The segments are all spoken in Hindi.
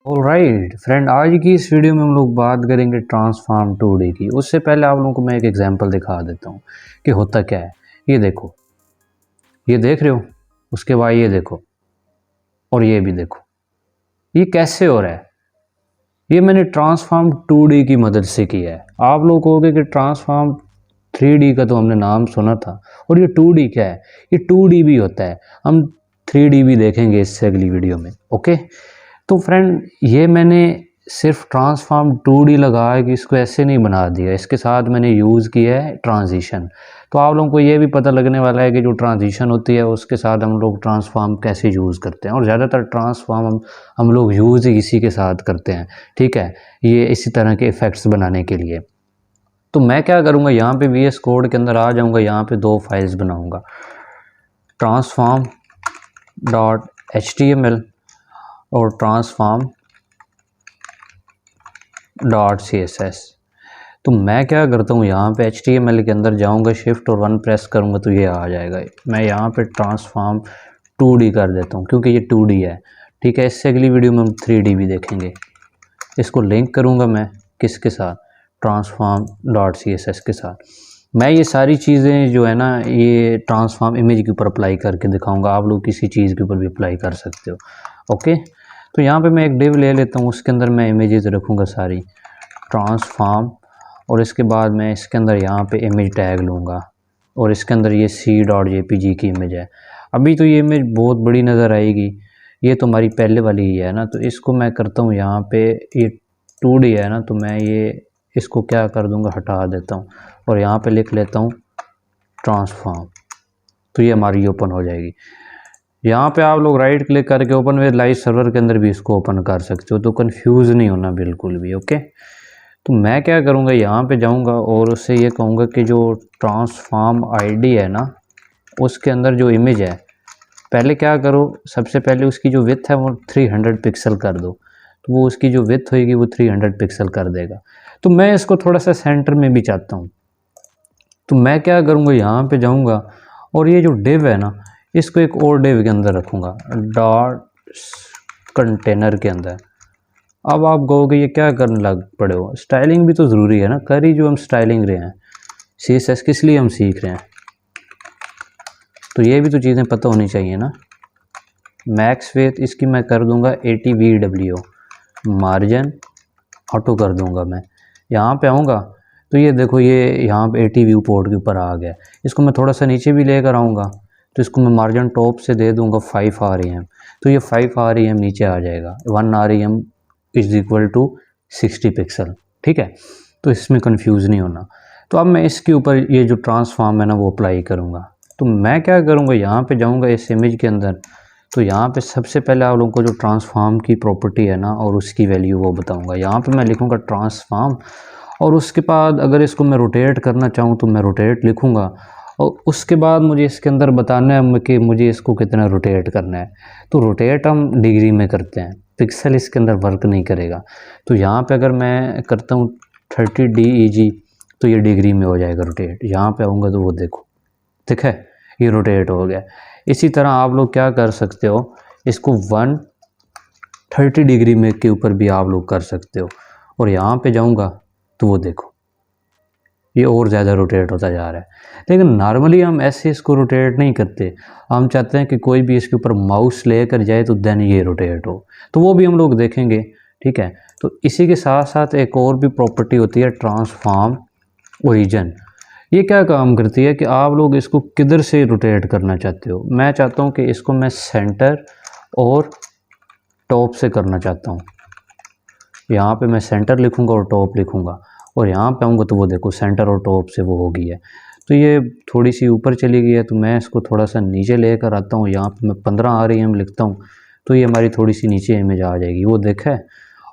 ऑलराइट फ्रेंड, आज की इस वीडियो में हम लोग बात करेंगे ट्रांसफॉर्म 2D की। उससे पहले आप लोगों को मैं एक एग्जांपल दिखा देता हूँ कि होता क्या है। ये देखो, ये देख रहे हो, उसके बाद ये देखो और ये भी देखो, ये कैसे हो रहा है। ये मैंने ट्रांसफॉर्म 2D की मदद से किया है। आप लोग कहोगे कि ट्रांसफॉर्म 3D का तो हमने नाम सुना था, और ये 2D क्या है। ये 2D भी होता है, हम 3D भी देखेंगे इससे अगली वीडियो में। ओके, तो फ्रेंड ये मैंने सिर्फ ट्रांसफॉर्म 2D लगा है कि इसको ऐसे नहीं बना दिया, इसके साथ मैंने यूज़ किया है ट्रांजिशन। तो आप लोगों को ये भी पता लगने वाला है कि जो ट्रांजिशन होती है उसके साथ हम लोग ट्रांसफॉर्म कैसे यूज़ करते हैं, और ज़्यादातर ट्रांसफॉर्म हम लोग यूज़ ही इसी के साथ करते हैं। ठीक है, ये इसी तरह के इफ़ेक्ट्स बनाने के लिए। तो मैं क्या करूँगा, यहाँ पे VS कोड के अंदर आ जाऊँगा, यहाँ पे दो फाइल्स बनाऊँगा, ट्रांसफॉर्म .html और ट्रांसफॉर्म .css। तो मैं क्या करता हूँ, यहाँ पे HTML के अंदर जाऊँगा, शिफ्ट और 1 प्रेस करूँगा तो ये आ जाएगा। मैं यहाँ पे ट्रांसफॉर्म 2D कर देता हूँ क्योंकि ये 2D है। ठीक है, इससे अगली वीडियो में हम 3D भी देखेंगे। इसको लिंक करूँगा मैं किसके साथ, ट्रांसफॉर्म .css के साथ। मैं ये सारी चीज़ें जो है ना, ये ट्रांसफॉर्म इमेज के ऊपर अप्लाई करके दिखाऊंगा। आप लोग किसी चीज़ के ऊपर भी अप्लाई कर सकते हो। ओके, तो यहाँ पे मैं एक डिव ले लेता हूँ, उसके अंदर मैं इमेजेस रखूँगा सारी, ट्रांसफॉर्म, और इसके बाद मैं इसके अंदर यहाँ पे इमेज टैग लूँगा, और इसके अंदर ये C.jpg की इमेज है। अभी तो ये इमेज बहुत बड़ी नज़र आएगी, ये तो हमारी पहले वाली ही है ना। तो इसको मैं करता हूँ, यहाँ पे ये 2D है ना, तो मैं ये इसको क्या कर दूँगा, हटा देता हूँ, और यहाँ पे लिख लेता हूँ ट्रांसफॉर्म। तो ये हमारी ओपन हो जाएगी। यहाँ पे आप लोग राइट क्लिक करके ओपन विद लाइव सर्वर के अंदर भी इसको ओपन कर सकते हो, तो कंफ्यूज नहीं होना बिल्कुल भी। ओके, तो मैं क्या करूँगा, यहाँ पे जाऊँगा और उससे ये कहूँगा कि जो ट्रांसफॉर्म आईडी है ना, उसके अंदर जो इमेज है, पहले क्या करो, सबसे पहले उसकी जो विड्थ है वो 300 पिक्सल कर दो। तो वो उसकी जो विड्थ होएगी वो 300 पिक्सल कर देगा। तो मैं इसको थोड़ा सा सेंटर में भी चाहता हूँ, तो मैं क्या करूँगा, यहाँ पे जाऊँगा और ये जो डिव है ना, इसको एक और डिव के अंदर रखूँगा, डॉट कंटेनर के अंदर। अब आप कहोगे ये क्या करने लग पड़े हो, स्टाइलिंग भी तो ज़रूरी है ना, कर ही जो हम स्टाइलिंग रहे हैं, CSS किस लिए हम सीख रहे हैं, तो ये भी तो चीज़ें पता होनी चाहिए ना। मैक्स विड्थ इसकी मैं कर दूंगा 80 VW, मार्जिन ऑटो कर दूंगा। मैं यहाँ पे आऊँगा तो ये देखो, ये यहाँ पे 80 व्यू पोर्ट के ऊपर आ गया। इसको मैं थोड़ा सा नीचे भी लेकर आऊँगा, तो इसको मैं मार्जिन टॉप से दे दूंगा 5 REM, तो ये 5 REM नीचे आ जाएगा। 1 REM is equal to 60 pixel. ठीक है, तो इसमें कंफ्यूज नहीं होना। तो अब मैं इसके ऊपर ये जो ट्रांसफॉर्म है ना वो अप्लाई करूँगा। तो मैं क्या करूँगा, यहाँ पे जाऊँगा इस इमेज के अंदर, तो यहाँ पे सबसे पहले आप लोगों को जो ट्रांसफॉर्म की प्रॉपर्टी है ना और उसकी वैल्यू वो बताऊँगा। यहाँ पे मैं लिखूँगा ट्रांसफॉर्म, और उसके बाद अगर इसको मैं रोटेट करना चाहूँ तो मैं रोटेट लिखूँगा, और उसके बाद मुझे इसके अंदर बताना है कि मुझे इसको कितना रोटेट करना है। तो रोटेट हम डिग्री में करते हैं, पिक्सल इसके अंदर वर्क नहीं करेगा। तो यहाँ पे अगर मैं करता हूँ 30 DEG, तो ये डिग्री में हो जाएगा रोटेट। यहाँ पे आऊँगा तो वो देखो, ठीक है, ये रोटेट हो गया। इसी तरह आप लोग क्या कर सकते हो, इसको 130 डिग्री में के ऊपर भी आप लोग कर सकते हो, और यहाँ पे जाऊँगा तो वो देखो ये और ज़्यादा रोटेट होता जा रहा है। लेकिन नॉर्मली हम ऐसे इसको रोटेट नहीं करते, हम चाहते हैं कि कोई भी इसके ऊपर माउस लेकर जाए तो देन ये रोटेट हो, तो वो भी हम लोग देखेंगे। ठीक है, तो इसी के साथ साथ एक और भी प्रॉपर्टी होती है ट्रांसफॉर्म ओरिजिन। ये क्या काम करती है कि आप लोग इसको किधर से रोटेट करना चाहते हो। मैं चाहता हूँ कि इसको मैं सेंटर और टॉप से करना चाहता हूँ। यहाँ पे मैं सेंटर लिखूँगा और टॉप लिखूँगा, और यहाँ पे आऊँगा तो वो देखो सेंटर और टॉप से वो हो गई है। तो ये थोड़ी सी ऊपर चली गई है, तो मैं इसको थोड़ा सा नीचे लेकर आता हूँ। यहाँ पे मैं 15 REM लिखता हूँ, तो ये हमारी थोड़ी सी नीचे इमेज आ जाएगी, वो देखा है।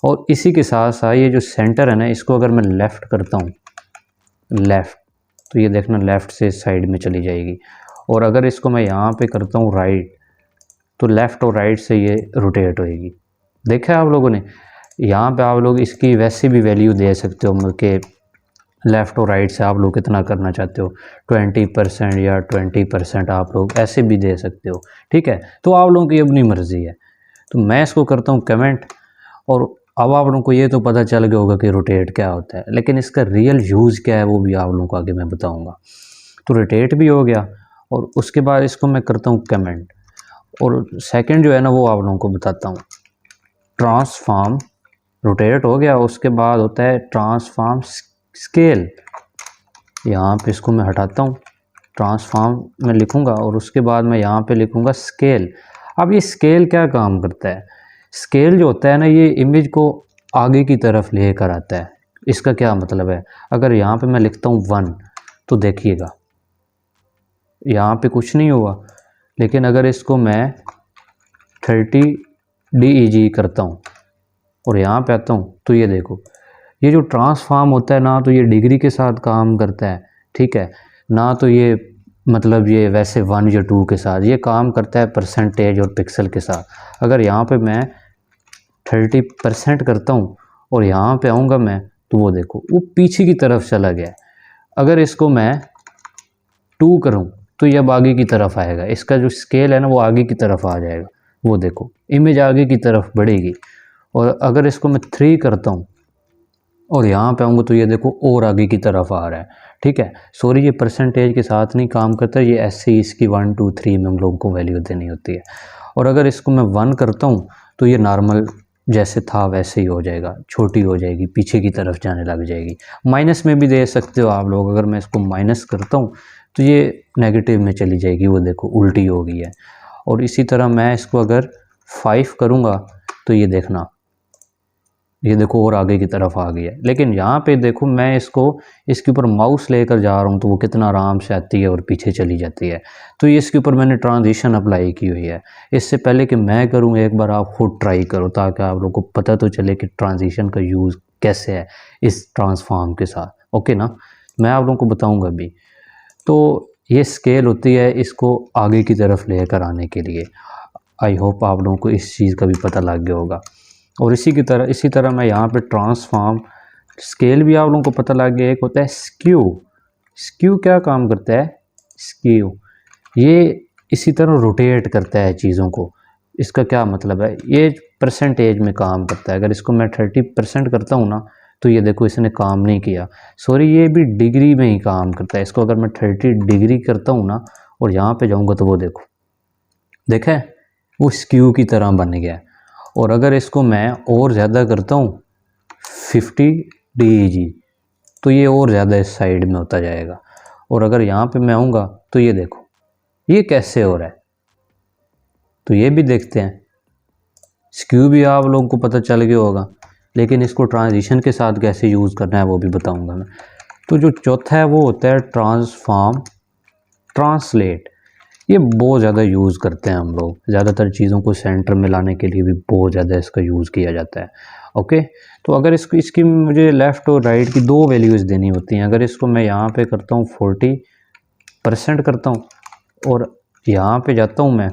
और इसी के साथ साथ ये जो सेंटर है ना, इसको अगर मैं लेफ़्ट करता हूँ, लेफ़्ट, तो ये देखना लेफ़्ट से साइड में चली जाएगी। और अगर इसको मैं यहाँ पे करता हूँ राइट, तो लेफ़्ट और राइट से ये रोटेट होएगी। देखा है आप लोगों ने। यहाँ पे आप लोग इसकी वैसे भी वैल्यू दे सकते हो कि लेफ़्ट और राइट से आप लोग कितना करना चाहते हो, 20% या 20% आप लोग ऐसे भी दे सकते हो। ठीक है, तो आप लोगों की अपनी मर्ज़ी है। तो मैं इसको करता हूँ कमेंट, और अब आप लोगों को ये तो पता चल गया होगा कि रोटेट क्या होता है, लेकिन इसका रियल यूज़ क्या है वो भी आप लोगों को आगे मैं बताऊंगा। तो रोटेट भी हो गया और उसके बाद इसको मैं करता हूँ कमेंट, और सेकंड जो है ना वो आप लोगों को बताता हूँ। ट्रांसफॉर्म रोटेट हो गया, उसके बाद होता है ट्रांसफॉर्म स्केल। यहाँ पे इसको मैं हटाता हूँ, ट्रांसफॉर्म में लिखूँगा और उसके बाद मैं यहाँ पे लिखूँगा स्केल। अब ये स्केल क्या काम करता है? स्केल जो होता है ना ये इमेज को आगे की तरफ लेकर आता है। इसका क्या मतलब है? अगर यहाँ पे मैं लिखता हूँ 1 तो देखिएगा यहाँ पे कुछ नहीं हुआ, लेकिन अगर इसको मैं 30 DEG करता हूँ और यहाँ पे आता हूँ तो ये देखो, ये जो ट्रांसफॉर्म होता है ना तो ये डिग्री के साथ काम करता है, ठीक है ना, तो ये मतलब ये वैसे 1 या 2 के साथ ये काम करता है परसेंटेज और पिक्सल के साथ। अगर यहाँ पे मैं 30% करता हूँ और यहाँ पे आऊँगा मैं तो वो देखो वो पीछे की तरफ चला गया। अगर इसको मैं 2 करूँ तो ये अब आगे की तरफ आएगा, इसका जो स्केल है ना वो आगे की तरफ आ जाएगा, वो देखो इमेज आगे की तरफ बढ़ेगी। और अगर इसको मैं 3 करता हूँ और यहाँ पे आऊँगा तो ये देखो और आगे की तरफ आ रहा है, ठीक है। सॉरी ये परसेंटेज के साथ नहीं काम करता, ये ऐसे ही इसकी 1 2 3 में हम लोगों को वैल्यू देनी होती है। और अगर इसको मैं 1 करता हूँ तो ये नॉर्मल जैसे था वैसे ही हो जाएगा, छोटी हो जाएगी, पीछे की तरफ जाने लग जाएगी। माइनस में भी दे सकते हो आप लोग, अगर मैं इसको माइनस करता हूँ तो ये नेगेटिव में चली जाएगी, वो देखो उल्टी हो गई है। और इसी तरह मैं इसको अगर 5 करूँगा तो ये देखना, ये देखो और आगे की तरफ आ गई है। लेकिन यहाँ पे देखो मैं इसको इसके ऊपर माउस लेकर जा रहा हूँ तो वो कितना आराम से आती है और पीछे चली जाती है। तो ये इसके ऊपर मैंने ट्रांजिशन अप्लाई की हुई है। इससे पहले कि मैं करूँ एक बार आप खुद ट्राई करो ताकि आप लोगों को पता तो चले कि ट्रांजिशन का यूज़ कैसे है इस ट्रांसफॉर्म के साथ। ओके ना, मैं आप लोगों को बताऊँगा अभी। तो ये स्केल होती है इसको आगे की तरफ लेकर आने के लिए। आई होप आप लोगों को इस चीज़ का भी पता लग गया होगा। और इसी तरह मैं यहाँ पे ट्रांसफॉर्म स्केल भी आप लोगों को पता लग गया। एक होता है स्क्यू। स्क्यू क्या काम करता है? स्क्यू ये इसी तरह रोटेट करता है चीज़ों को। इसका क्या मतलब है? ये परसेंटेज में काम करता है। अगर इसको मैं 30% करता हूँ ना तो ये देखो इसने काम नहीं किया। सॉरी ये भी डिग्री में ही काम करता है। इसको अगर मैं 30 डिग्री करता हूँ ना और यहाँ पे जाऊँगा तो वो देखो, देखा है वो स्क्यू की तरह बन गया। और अगर इसको मैं और ज़्यादा करता हूँ 50 DEG तो ये और ज़्यादा इस साइड में होता जाएगा। और अगर यहाँ पे मैं आऊँगा तो ये देखो ये कैसे हो रहा है, तो ये भी देखते हैं। स्क्यू भी आप लोगों को पता चल गया होगा, लेकिन इसको ट्रांजिशन के साथ कैसे यूज़ करना है वो भी बताऊँगा मैं। तो जो चौथा है वो होता है ट्रांसफॉर्म ट्रांसलेट। ये बहुत ज़्यादा यूज़ करते हैं हम लोग, ज़्यादातर चीज़ों को सेंटर में लाने के लिए भी बहुत ज़्यादा इसका यूज़ किया जाता है। ओके, तो अगर इसकी मुझे लेफ़्ट और राइट की 2 वैल्यूज़ देनी होती हैं। अगर इसको मैं यहाँ पे करता हूँ 40% करता हूँ और यहाँ पे जाता हूँ मैं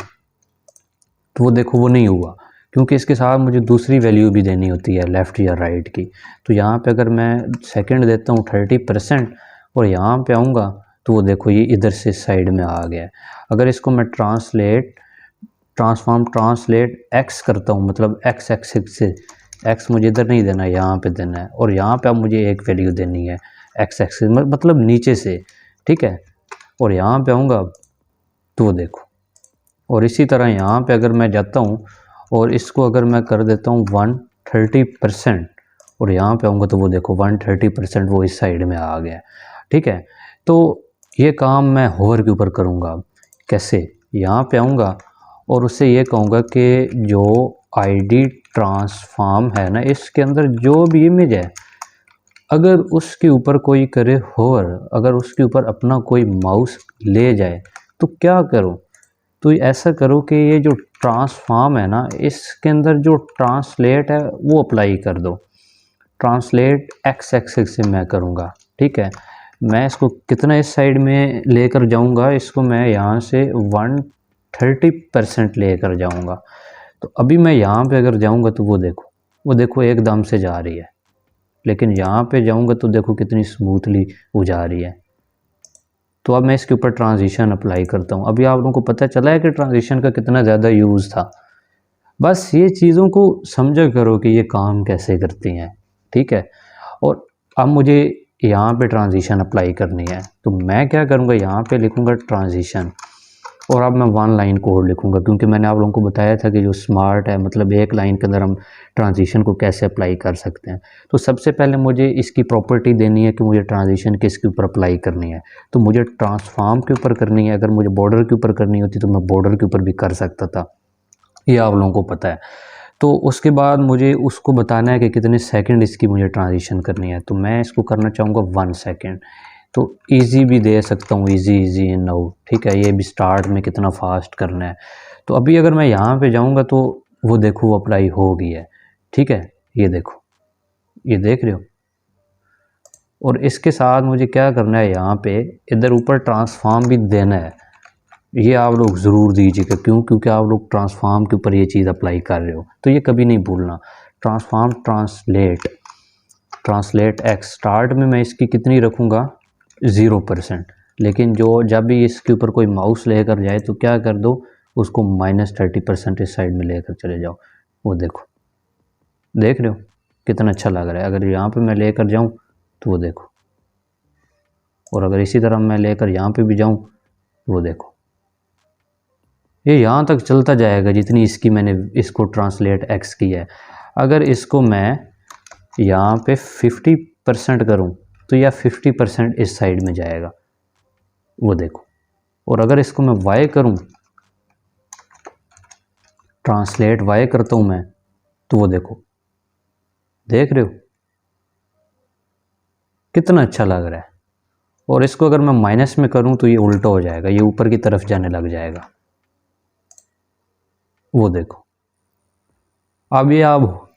तो वो देखो वो नहीं हुआ, क्योंकि इसके साथ मुझे दूसरी वैल्यू भी देनी होती है लेफ़्ट या राइट की। तो यहाँ पे अगर मैं सेकंड देता हूँ 30% और यहाँ पे आऊँगा तो वो देखो ये इधर से साइड में आ गया है। अगर इसको मैं ट्रांसफॉर्म ट्रांसलेट एक्स करता हूँ, मतलब एक्स एक्सिस से एक्स मुझे इधर नहीं देना है, यहाँ पे देना है। और यहाँ पे अब मुझे एक वैल्यू देनी है एक्स एक्सिस मतलब नीचे से, ठीक है। और यहाँ पे आऊँगा तो वो देखो, और इसी तरह यहाँ पे अगर मैं जाता हूँ और इसको अगर मैं कर देता हूँ 130% और यहाँ पे आऊँगा तो वो देखो 130% वो इस साइड में आ गया, ठीक है। तो ये काम मैं होवर के ऊपर करूँगा। कैसे? यहाँ पे आऊँगा और उससे ये कहूँगा कि जो ID ट्रांसफॉर्म है ना इसके अंदर जो भी इमेज है अगर उसके ऊपर कोई करे होवर, अगर उसके ऊपर अपना कोई माउस ले जाए तो क्या करो? तो ऐसा करो कि ये जो ट्रांसफॉर्म है ना इसके अंदर जो ट्रांसलेट है वो अप्लाई कर दो। ट्रांसलेट एक्स एक्सिस से मैं करूँगा, ठीक है। मैं इसको कितना इस साइड में लेकर जाऊँगा, इसको मैं यहाँ से 130% लेकर जाऊँगा। तो अभी मैं यहाँ पे अगर जाऊँगा तो वो देखो एकदम से जा रही है, लेकिन यहाँ पे जाऊँगा तो देखो कितनी स्मूथली वो जा रही है। तो अब मैं इसके ऊपर ट्रांजिशन अप्लाई करता हूँ। अभी आप लोगों को पता चला है कि ट्रांजिशन का कितना ज़्यादा यूज़ था। बस ये चीज़ों को समझा करो कि ये काम कैसे करती हैं, ठीक है। और अब मुझे यहाँ पे ट्रांजिशन अप्लाई करनी है, तो मैं क्या करूँगा, यहाँ पे लिखूँगा ट्रांजिशन, और अब मैं वन लाइन कोड लिखूँगा, क्योंकि मैंने आप लोगों को बताया था कि जो स्मार्ट है मतलब एक लाइन के अंदर हम ट्रांजिशन को कैसे अप्लाई कर सकते हैं। तो सबसे पहले मुझे इसकी प्रॉपर्टी देनी है कि मुझे ट्रांजिशन किसके ऊपर अप्लाई करनी है। तो मुझे ट्रांसफॉर्म के ऊपर करनी है, अगर मुझे बॉर्डर के ऊपर करनी होती तो मैं बॉर्डर के ऊपर भी कर सकता था, ये आप लोगों को पता है। तो उसके बाद मुझे उसको बताना है कि कितने सेकंड इसकी मुझे ट्रांजिशन करनी है, तो मैं इसको करना चाहूँगा 1 सेकंड। तो इजी भी दे सकता हूँ, इजी इजी इन आउट, ठीक है। ये भी स्टार्ट में कितना फास्ट करना है। तो अभी अगर मैं यहाँ पे जाऊँगा तो वो देखो वो अप्लाई हो गई है, ठीक है। ये देखो, ये देख रहे हो। और इसके साथ मुझे क्या करना है, यहाँ पे इधर ऊपर ट्रांसफॉर्म भी देना है। ये आप लोग ज़रूर दीजिएगा, क्यों? क्योंकि आप लोग ट्रांसफॉर्म के ऊपर ये चीज़ अप्लाई कर रहे हो, तो ये कभी नहीं भूलना। ट्रांसफॉर्म ट्रांसलेट एक्स, स्टार्ट में मैं इसकी कितनी रखूँगा, 0%। लेकिन जो जब भी इसके ऊपर कोई माउस लेकर जाए तो क्या कर दो, उसको -30% इस साइड में लेकर चले जाओ। वो देखो, देख रहे हो कितना अच्छा लग रहा है। अगर यहाँ पे मैं लेकर जाऊँ तो वो देखो, और अगर इसी तरह मैं लेकर यहाँ पे भी जाऊँ तो वो देखो, ये यहाँ तक चलता जाएगा जितनी इसकी मैंने इसको ट्रांसलेट एक्स की है। अगर इसको मैं यहाँ पे 50% करूँ तो यह 50% इस साइड में जाएगा, वो देखो। और अगर इसको मैं वाई करूँ, ट्रांसलेट वाई करता हूँ मैं, तो वो देखो, देख रहे हो कितना अच्छा लग रहा है। और इसको अगर मैं माइनस में करूँ तो ये उल्टा हो जाएगा, ये ऊपर की तरफ जाने लग जाएगा, वो देखो। अब ये आप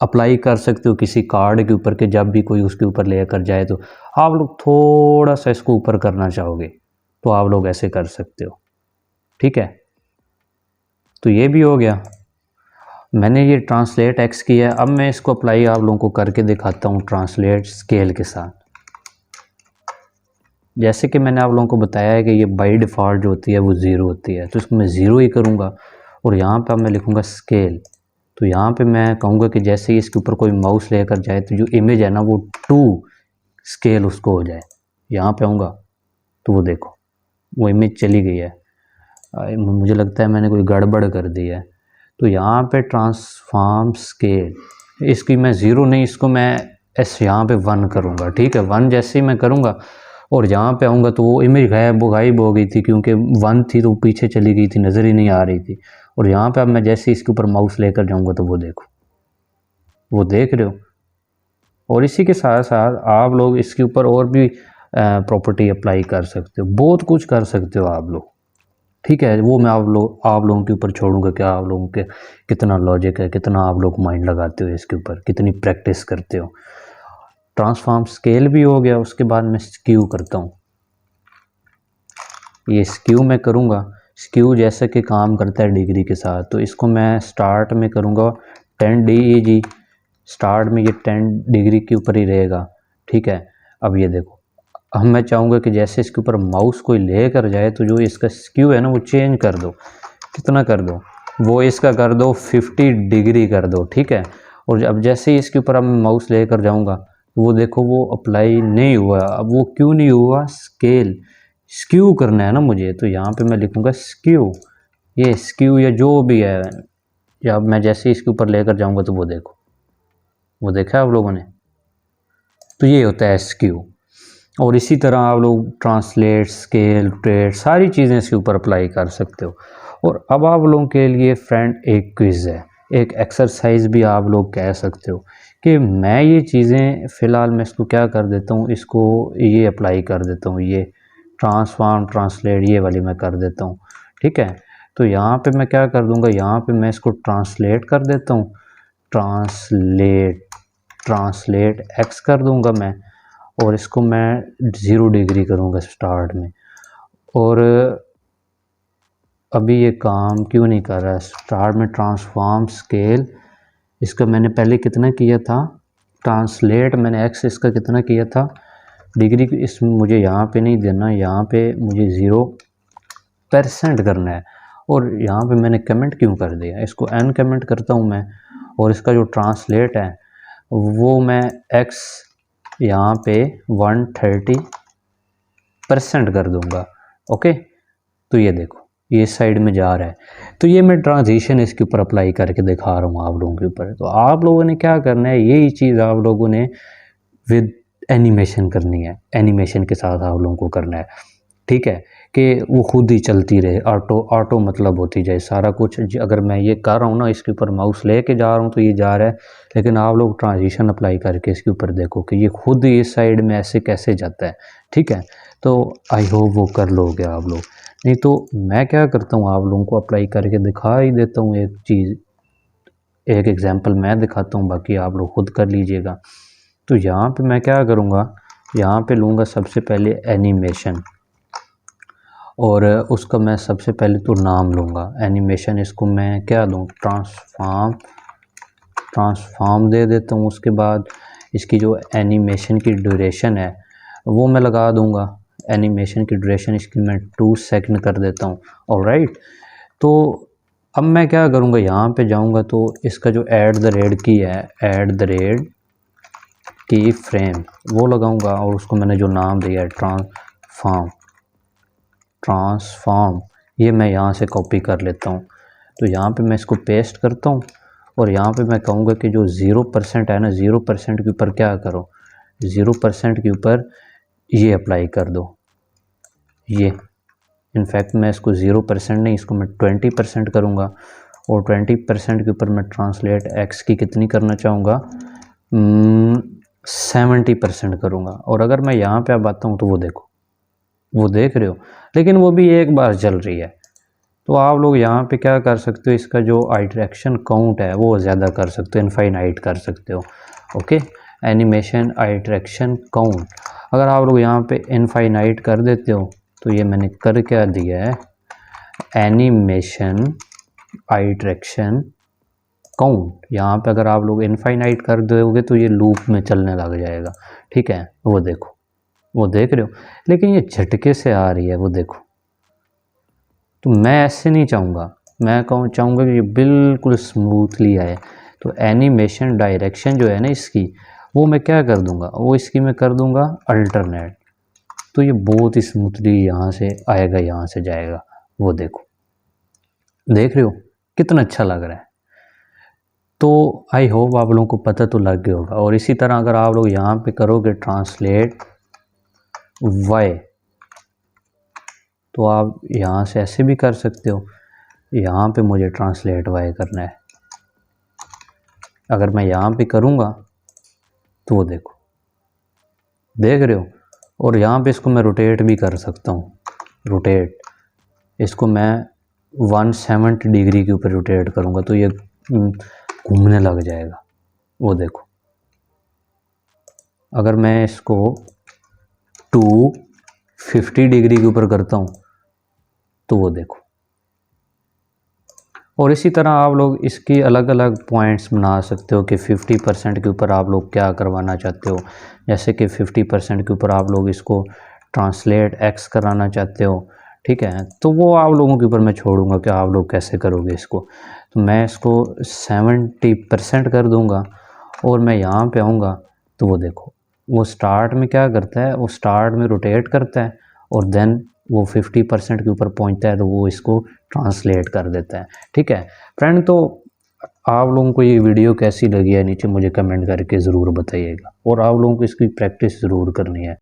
अप्लाई कर सकते हो किसी कार्ड के ऊपर के, जब भी कोई उसके ऊपर लेकर जाए तो आप लोग थोड़ा सा इसको ऊपर करना चाहोगे तो आप लोग ऐसे कर सकते हो, ठीक है। तो ये भी हो गया, मैंने ये ट्रांसलेट एक्स किया है। अब मैं इसको अप्लाई आप लोगों को करके दिखाता हूँ ट्रांसलेट स्केल के साथ। जैसे कि मैंने आप लोगों को बताया है कि ये बाई डिफ़ॉल्ट जो होती है वो 0 होती है, तो इसको मैं 0 ही करूँगा। और यहाँ पे अब मैं लिखूँगा स्केल, तो यहाँ पे मैं कहूँगा कि जैसे ही इसके ऊपर कोई माउस लेकर जाए तो जो इमेज है ना वो 2 स्केल उसको हो जाए। यहाँ पे आऊँगा तो वो देखो वो इमेज चली गई है। मुझे लगता है मैंने कोई गड़बड़ कर दी है। तो यहाँ पे ट्रांसफॉर्म स्केल, इसकी मैं 0 नहीं, इसको मैं यहाँ पे 1 करूँगा, ठीक है। 1 जैसे ही मैं करूँगा और यहाँ पे आऊँगा तो वो इमेज गायब हो गई थी, क्योंकि 1 थी तो पीछे चली गई थी, नज़र ही नहीं आ रही थी। और यहाँ पे अब मैं जैसे इसके ऊपर माउस लेकर जाऊँगा तो वो देखो, वो देख रहे हो। और इसी के साथ साथ आप लोग इसके ऊपर और भी प्रॉपर्टी अप्लाई कर सकते हो, बहुत कुछ कर सकते हो आप लोग, ठीक है। वो मैं आप लोगों के ऊपर छोड़ूंगा कि आप लोगों के कितना लॉजिक है, कितना आप लोग माइंड लगाते हो इसके ऊपर, कितनी प्रैक्टिस करते हो। ट्रांसफॉर्म स्केल भी हो गया, उसके बाद मैं स्क्यू करता हूँ। ये स्क्यू मैं करूँगा, स्क्यू जैसे कि काम करता है डिग्री के साथ, तो इसको मैं स्टार्ट में करूँगा 10 DEG, स्टार्ट में ये 10 डिग्री के ऊपर ही रहेगा, ठीक है। अब ये देखो, अब मैं चाहूँगा कि जैसे इसके ऊपर माउस कोई ले कर जाए तो जो इसका स्क्यू है ना वो चेंज कर दो। कितना कर दो, वो इसका कर दो 50 डिग्री कर दो, ठीक है। और अब जैसे ही इसके ऊपर अब मैं माउस ले कर जाऊँगा वो देखो वो अप्लाई नहीं हुआ। अब वो क्यों नहीं हुआ, स्केल स्क्यू करना है ना मुझे, तो यहाँ पे मैं लिखूँगा स्क्यू, ये स्क्यू या जो भी है, या अब मैं जैसे ही इसके ऊपर लेकर जाऊँगा तो वो देखो, वो देखा आप लोगों ने, तो ये होता है स्क्यू। और इसी तरह आप लोग ट्रांसलेट, स्केल, रोटेट सारी चीज़ें इसके ऊपर अप्लाई कर सकते हो। और अब आप लोगों के लिए फ्रेंड एक क्विज़ है, एक एक्सरसाइज भी आप लोग कह सकते हो कि मैं ये चीज़ें फ़िलहाल मैं इसको क्या कर देता हूँ, इसको ये अप्लाई कर देता हूँ, ये ट्रांसफॉर्म ट्रांसलेट ये वाली मैं कर देता हूँ, ठीक है। तो यहाँ पे मैं क्या कर दूँगा, यहाँ पे मैं इसको ट्रांसलेट कर देता हूँ, ट्रांसलेट एक्स कर दूँगा मैं, और इसको मैं 0 डिग्री करूँगा स्टार्ट में। और अभी ये काम क्यों नहीं कर रहा है, स्टार्ट में ट्रांसफॉर्म स्केल, इसका मैंने पहले कितना किया था, ट्रांसलेट मैंने एक्स इसका कितना किया था डिग्री, इसमें मुझे यहाँ पे नहीं देना, यहाँ पे मुझे 0% करना है। और यहाँ पे मैंने कमेंट क्यों कर दिया, इसको एन कमेंट करता हूँ मैं, और इसका जो ट्रांसलेट है वो मैं एक्स यहाँ पे 130% कर दूँगा। ओके, तो ये देखो ये इस साइड में जा रहा है, तो ये मैं ट्रांजिशन इसके ऊपर अप्लाई करके दिखा रहा हूँ आप लोगों के ऊपर। तो आप लोगों ने क्या करना है, यही चीज़ आप लोगों ने विद एनिमेशन करनी है, एनिमेशन के साथ आप लोगों को करना है, ठीक है, कि वो खुद ही चलती रहे, ऑटो ऑटो मतलब होती जाए सारा कुछ। अगर मैं ये कर रहा हूँ ना, इसके ऊपर माउस लेके जा रहा हूँ तो ये जा रहा है, लेकिन आप लोग ट्रांजिशन अप्लाई करके इसके ऊपर देखो कि ये खुद ही इस साइड में ऐसे कैसे जाता है, ठीक है। तो आई होप वो कर लोगे आप लोग, नहीं तो मैं क्या करता हूँ आप लोगों को अप्लाई करके दिखा ही देता हूँ एक चीज़, एक एग्जांपल मैं दिखाता हूँ, बाकी आप लोग खुद कर लीजिएगा। तो यहाँ पे मैं क्या करूँगा, यहाँ पे लूँगा सबसे पहले एनिमेशन, और उसका मैं सबसे पहले तो नाम लूँगा एनिमेशन, इसको मैं क्या दूँ, ट्रांसफॉर्म दे देता हूँ। उसके बाद इसकी जो एनिमेशन की ड्यूरेशन है वो मैं लगा दूँगा, एनिमेशन की ड्यूरेशन इसकी मैं 2 सेकंड कर देता हूँ। ऑलराइट, तो अब मैं क्या करूँगा, यहाँ पे जाऊँगा तो इसका जो ऐट द रेट की है, ऐट द रेट की फ्रेम वो लगाऊँगा, और उसको मैंने जो नाम दिया है ट्रांसफॉर्म, ये मैं यहाँ से कॉपी कर लेता हूँ। तो यहाँ पे मैं इसको पेस्ट करता हूँ, और यहाँ पे मैं कहूँगा कि जो 0% है ना, 0% के ऊपर क्या करो, 0% के ऊपर ये अप्लाई कर दो। ये इनफैक्ट मैं इसको 0% नहीं, इसको मैं 20% करूँगा, और 20% के ऊपर मैं ट्रांसलेट एक्स की कितनी करना चाहूँगा, 70% करूँगा। और अगर मैं यहाँ पे अब आता हूँ तो वो देखो, वो देख रहे हो, लेकिन वो भी एक बार चल रही है। तो आप लोग यहाँ पे क्या कर सकते हो, इसका जो आइट्रैक्शन काउंट है वो ज़्यादा कर सकते हो, इनफाइनाइट कर सकते हो। ओके, एनिमेशन आइट्रैक्शन काउंट अगर आप लोग यहाँ पे इनफाइनाइट कर देते हो, तो ये मैंने कर क्या दिया है, एनिमेशन आइट्रैक्शन काउंट। यहाँ पे अगर आप लोग इनफाइनाइट कर दोगे तो ये लूप में चलने लग जाएगा, ठीक है। वो देखो, वो देख रहे हो, लेकिन ये झटके से आ रही है, वो देखो। तो मैं ऐसे नहीं चाहूँगा, मैं चाहूँगा कि ये बिल्कुल स्मूथली आए। तो एनिमेशन डायरेक्शन जो है ना इसकी, वो मैं क्या कर दूँगा, वो इसकी मैं कर दूँगा अल्टरनेट। तो ये बहुत ही स्मूथली यहाँ से आएगा, यहाँ से जाएगा, वो देखो, देख रहे हो कितना अच्छा लग रहा है। तो आई होप आप लोगों को पता तो लग गया होगा। और इसी तरह अगर आप लोग यहाँ पे करोगे ट्रांसलेट वाई, तो आप यहाँ से ऐसे भी कर सकते हो, यहाँ पे मुझे ट्रांसलेट वाई करना है। अगर मैं यहाँ पे करूँगा तो वो देखो, देख रहे हो। और यहाँ पे इसको मैं रोटेट भी कर सकता हूँ, रोटेट, इसको मैं 170 डिग्री के ऊपर रोटेट करूँगा तो ये घूमने लग जाएगा, वो देखो। अगर मैं इसको 250 डिग्री के ऊपर करता हूँ तो वो देखो। और इसी तरह आप लोग इसकी अलग अलग पॉइंट्स बना सकते हो कि 50% के ऊपर आप लोग क्या करवाना चाहते हो। जैसे कि 50% के ऊपर आप लोग इसको ट्रांसलेट एक्स कराना चाहते हो, ठीक है। तो वो आप लोगों के ऊपर मैं छोड़ूंगा कि आप लोग कैसे करोगे इसको। तो मैं इसको 70% कर दूंगा, और मैं यहाँ पे आऊँगा तो वो देखो, वो स्टार्ट में क्या करता है, वो स्टार्ट में रोटेट करता है, और देन वो 50% के ऊपर पहुंचता है तो वो इसको ट्रांसलेट कर देता है, ठीक है फ्रेंड। तो आप लोगों को ये वीडियो कैसी लगी है नीचे मुझे कमेंट करके ज़रूर बताइएगा, और आप लोगों को इसकी प्रैक्टिस ज़रूर करनी है।